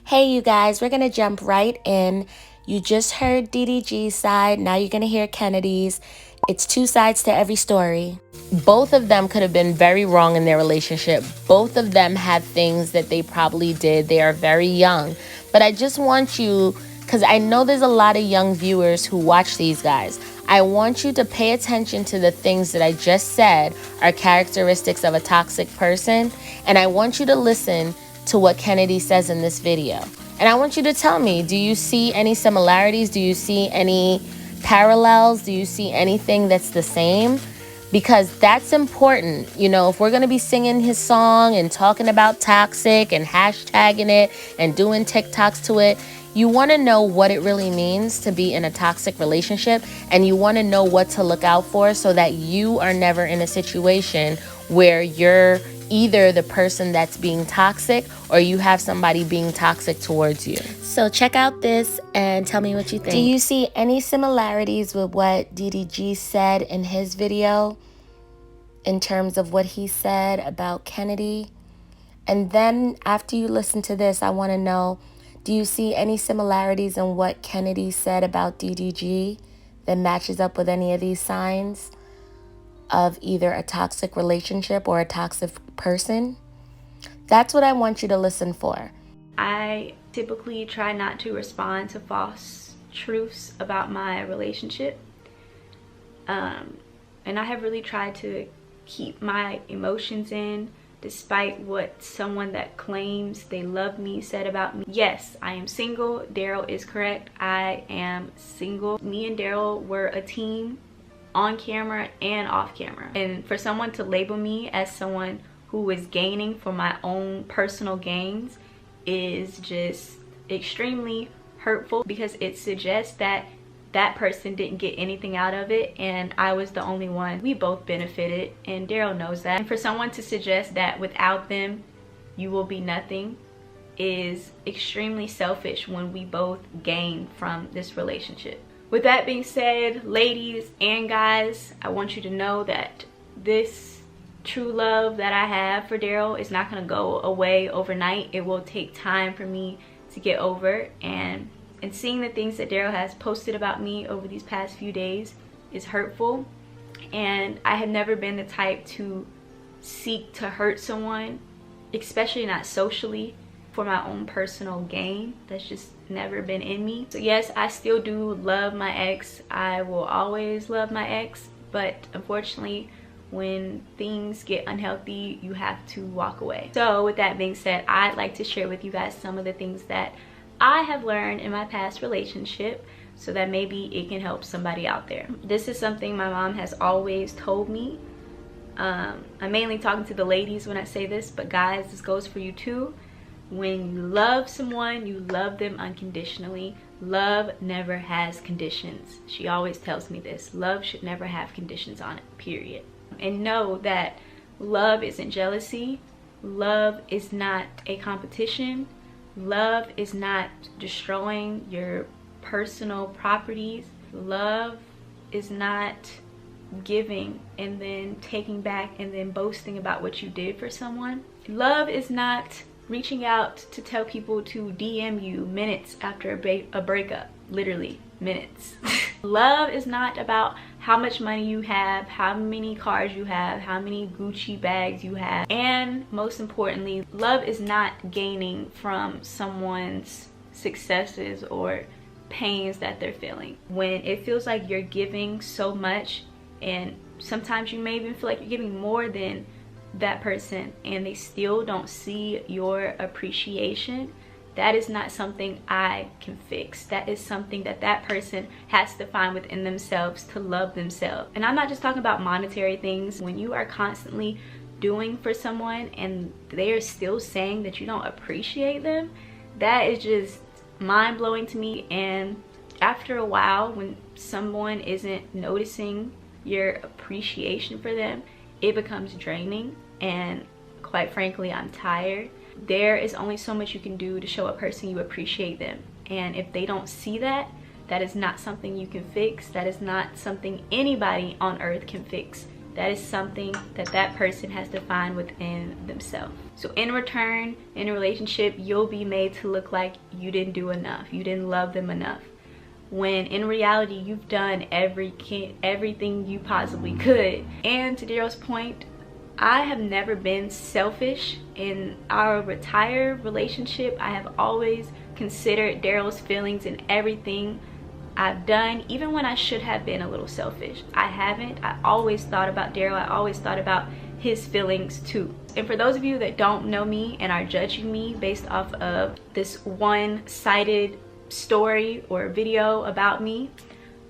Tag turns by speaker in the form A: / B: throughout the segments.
A: Hey you guys, we're gonna jump right in. You just heard DDG's side, now you're gonna hear Kennedy's. It's two sides to every story. Both of them could have been very wrong in their relationship. Both of them had things that they probably did. They are very young. But I just want you, because I know there's a lot of young viewers who watch these guys. I want you to pay attention to the things that I just said are characteristics of a toxic person. And I want you to listen to what Kennedy says in this video. And I want you to tell me, do you see any similarities? Do you see any parallels? Do you see anything that's the same? Because that's important. You know, if we're going to be singing his song and talking about toxic and hashtagging it and doing TikToks to it, you want to know what it really means to be in a toxic relationship, and you want to know what to look out for so that you are never in a situation where you're either the person that's being toxic or you have somebody being toxic towards you. So check out this and tell me what you think. Do you see any similarities with what DDG said in his video in terms of what he said about Kennedy? And then after you listen to this, I want to know, do you see any similarities in what Kennedy said about DDG that matches up with any of these signs of either a toxic relationship or a toxic person? That's what I want you to listen for.
B: I typically try not to respond to false truths about my relationship. And I have really tried to keep my emotions in, despite what someone that claims they love me said about me. Yes, I am single. Daryl is correct. I am single. Me and Daryl were a team on camera and off camera. And for someone to label me as someone who is gaining for my own personal gains is just extremely hurtful, because it suggests that that person didn't get anything out of it and I was the only one. We both benefited and Daryl knows that. And for someone to suggest that without them you will be nothing is extremely selfish when we both gain from this relationship. With that being said, ladies and guys, I want you to know that this true love that I have for Daryl is not going to go away overnight. It will take time for me to get over, and seeing the things that Daryl has posted about me over these past few days is hurtful. And I have never been the type to seek to hurt someone, especially not socially, for my own personal gain. That's just never been in me. So yes, I still do love my ex. I will always love my ex, but unfortunately when things get unhealthy you have to walk away. So with that being said, I'd like to share with you guys some of the things that I have learned in my past relationship so that maybe it can help somebody out there. This is something my mom has always told me. I'm mainly talking to the ladies when I say this, but guys, this goes for you too. When you love someone, you love them unconditionally. Love never has conditions. She always tells me this. Love should never have conditions on it, period. And know that love isn't jealousy. Love is not a competition. Love is not destroying your personal properties. Love is not giving and then taking back and then boasting about what you did for someone. Love is not reaching out to tell people to DM you minutes after a breakup. Literally minutes. Love is not about how much money you have, how many cars you have, how many Gucci bags you have, and most importantly, love is not gaining from someone's successes or pains that they're feeling. When it feels like you're giving so much, and sometimes you may even feel like you're giving more than that person and they still don't see your appreciation, that is not something I can fix. That is something that that person has to find within themselves to love themselves. And I'm not just talking about monetary things. When you are constantly doing for someone and they are still saying that you don't appreciate them, that is just mind-blowing to me. And after a while, when someone isn't noticing your appreciation for them, it becomes draining, and quite frankly, I'm tired. There is only so much you can do to show a person you appreciate them, and if they don't see that, that is not something you can fix. That is not something anybody on earth can fix. That is something that that person has to find within themselves. So in return, in a relationship, you'll be made to look like you didn't do enough, you didn't love them enough, when in reality you've done everything you possibly could. And to Daryl's point, I have never been selfish in our retired relationship. I have always considered Daryl's feelings in everything I've done, even when I should have been a little selfish. I haven't. I always thought about Daryl. I always thought about his feelings too. And for those of you that don't know me and are judging me based off of this one-sided story or video about me,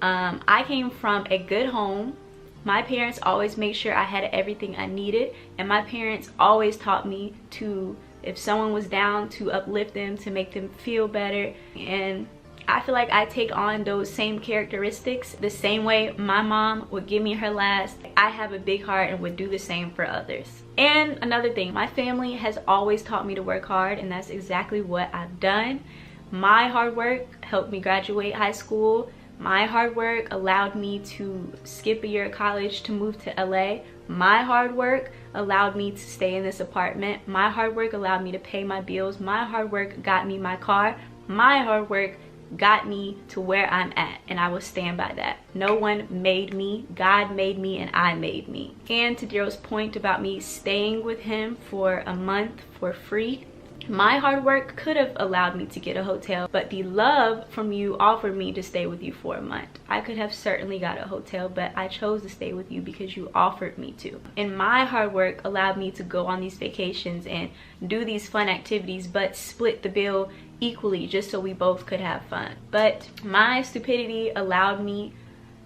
B: I came from a good home. My parents always made sure I had everything I needed, and my parents always taught me to, if someone was down, to uplift them, to make them feel better. And I feel like I take on those same characteristics the same way my mom would give me her last. I have a big heart and would do the same for others. And another thing, my family has always taught me to work hard, and that's exactly what I've done. My hard work helped me graduate high school. My hard work allowed me to skip a year of college to move to LA. My hard work allowed me to stay in this apartment. My hard work allowed me to pay my bills. My hard work got me my car. My hard work got me to where I'm at, and I will stand by that. No one made me. God made me, and I made me. And to Daryl's point about me staying with him for a month for free, my hard work could have allowed me to get a hotel, but the love from you offered me to stay with you for a month. I could have certainly got a hotel, but I chose to stay with you because you offered me to. And my hard work allowed me to go on these vacations and do these fun activities, but split the bill equally just so we both could have fun. But my stupidity allowed me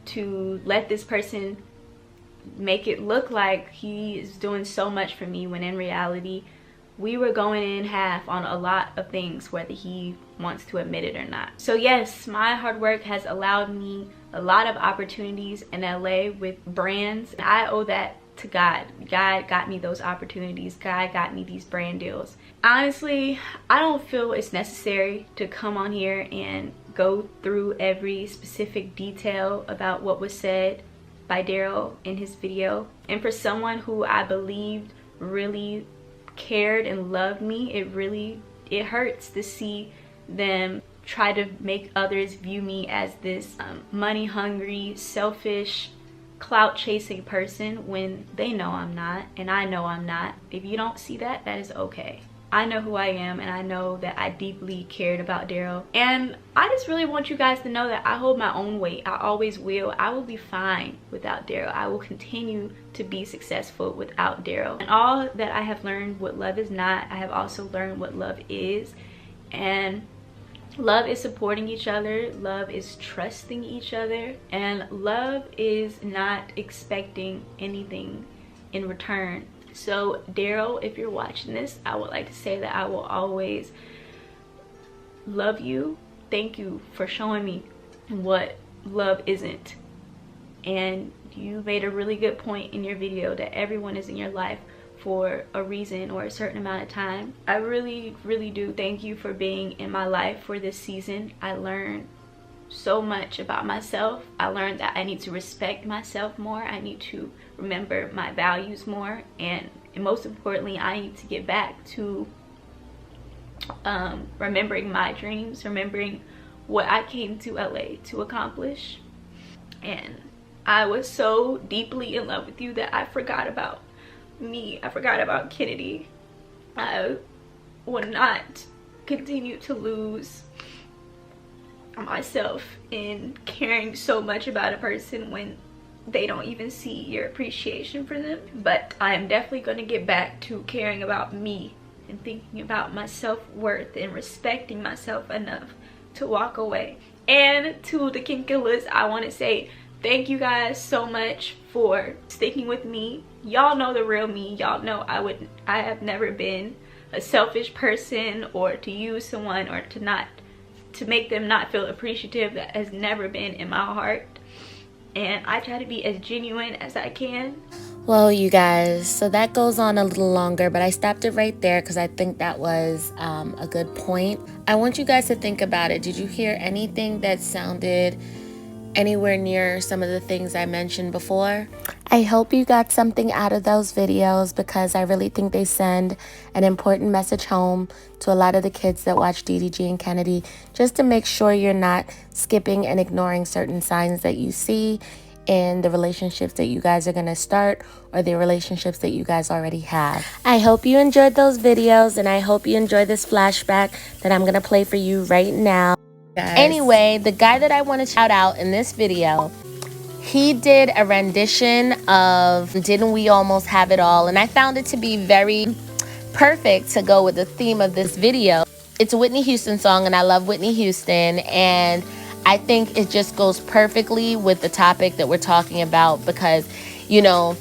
B: to let this person make it look like he is doing so much for me, when in reality we were going in half on a lot of things, whether he wants to admit it or not. So yes, my hard work has allowed me a lot of opportunities in LA with brands. I owe that to God. God got me those opportunities. God got me these brand deals. Honestly, I don't feel it's necessary to come on here and go through every specific detail about what was said by Daryl in his video. And for someone who I believed really cared and loved me, it hurts to see them try to make others view me as this money hungry, selfish, clout chasing person when they know I'm not, and I know I'm not. If you don't see that, that is okay. I know who I am, and I know that I deeply cared about Daryl. And I just really want you guys to know that I hold my own weight. I always will. I will be fine without Daryl. I will continue to be successful without Daryl. And all that I have learned what love is not, I have also learned what love is. And love is supporting each other. Love is trusting each other. And love is not expecting anything in return. So Daryl, if you're watching this, I would like to say that I will always love you. Thank you for showing me what love isn't. And you made a really good point in your video that everyone is in your life for a reason or a certain amount of time. I really, really do thank you for being in my life for this season. I learned so much about myself. I learned that I need to respect myself more. I need to remember my values more, and most importantly, I need to get back to remembering my dreams, remembering what I came to LA to accomplish. And I was so deeply in love with you that I forgot about me. I forgot about Kennedy. I will not continue to lose myself in caring so much about a person when they don't even see your appreciation for them. But I am definitely going to get back to caring about me and thinking about my self-worth and respecting myself enough to walk away. And to the King Killers, I want to say thank you guys so much for sticking with me. Y'all know the real me. Y'all know I have never been a selfish person, or to use someone, or to make them not feel appreciative. That has never been in my heart. And I try to be as genuine as I can.
A: Well, you guys, so that goes on a little longer, but I stopped it right there because I think that was a good point. I want you guys to think about it. Did you hear anything that sounded anywhere near some of the things I mentioned before. I hope you got something out of those videos because I really think they send an important message home to a lot of the kids that watch DDG and Kennedy, just to make sure you're not skipping and ignoring certain signs that you see in the relationships that you guys are going to start or the relationships that you guys already have. I hope you enjoyed those videos, and I hope you enjoy this flashback that I'm going to play for you right now. Anyway, the guy that I want to shout out in this video, he did a rendition of Didn't We Almost Have It All, and I found it to be very perfect to go with the theme of this video. It's a Whitney Houston song, and I love Whitney Houston, and I think it just goes perfectly with the topic that we're talking about because, you know,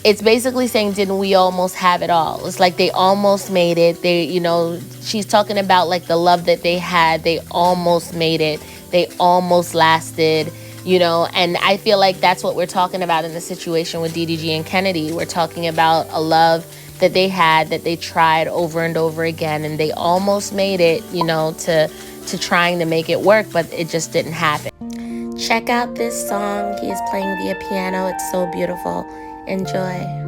A: it's basically saying, didn't we almost have it all? It's like they almost made it. They, you know, she's talking about like the love that they had. They almost made it. They almost lasted, you know, and I feel like that's what we're talking about in the situation with DDG and Kennedy. We're talking about a love that they had, that they tried over and over again, and they almost made it, you know, to trying to make it work, but it just didn't happen. Check out this song. He is playing via piano. It's so beautiful. Enjoy.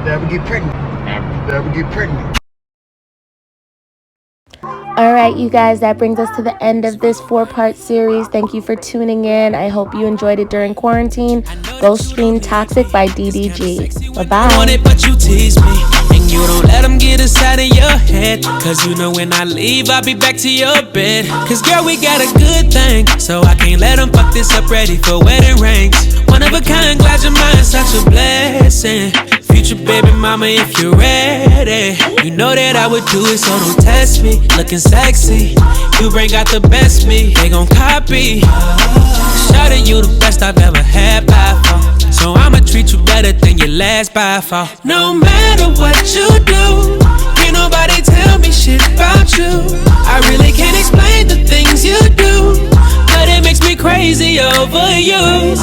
C: Never get pregnant. Never get pregnant.
A: All right, you guys, that brings us to the end of this 4-part series. Thank you for tuning in. I hope you enjoyed it during quarantine. Go stream Toxic by DDG. Bye-bye.
D: But you tease me, and you don't let them get inside of your head. Cause you know when I leave, I'll be back to your bed. Cause girl, we got a good thing, so I can't let them fuck this up, ready for wedding rings. One of a kind, glad your mind's such a blessing. Future baby mama, if you're ready, you know that I would do it, so don't test me. Looking sexy, you bring out the best me, they gon' copy. Shawty, you the best I've ever had by far, so I'ma treat you better than your last by far. No matter what you do, can't nobody tell me shit about you. I really can't explain the things you do, but it makes me crazy over you.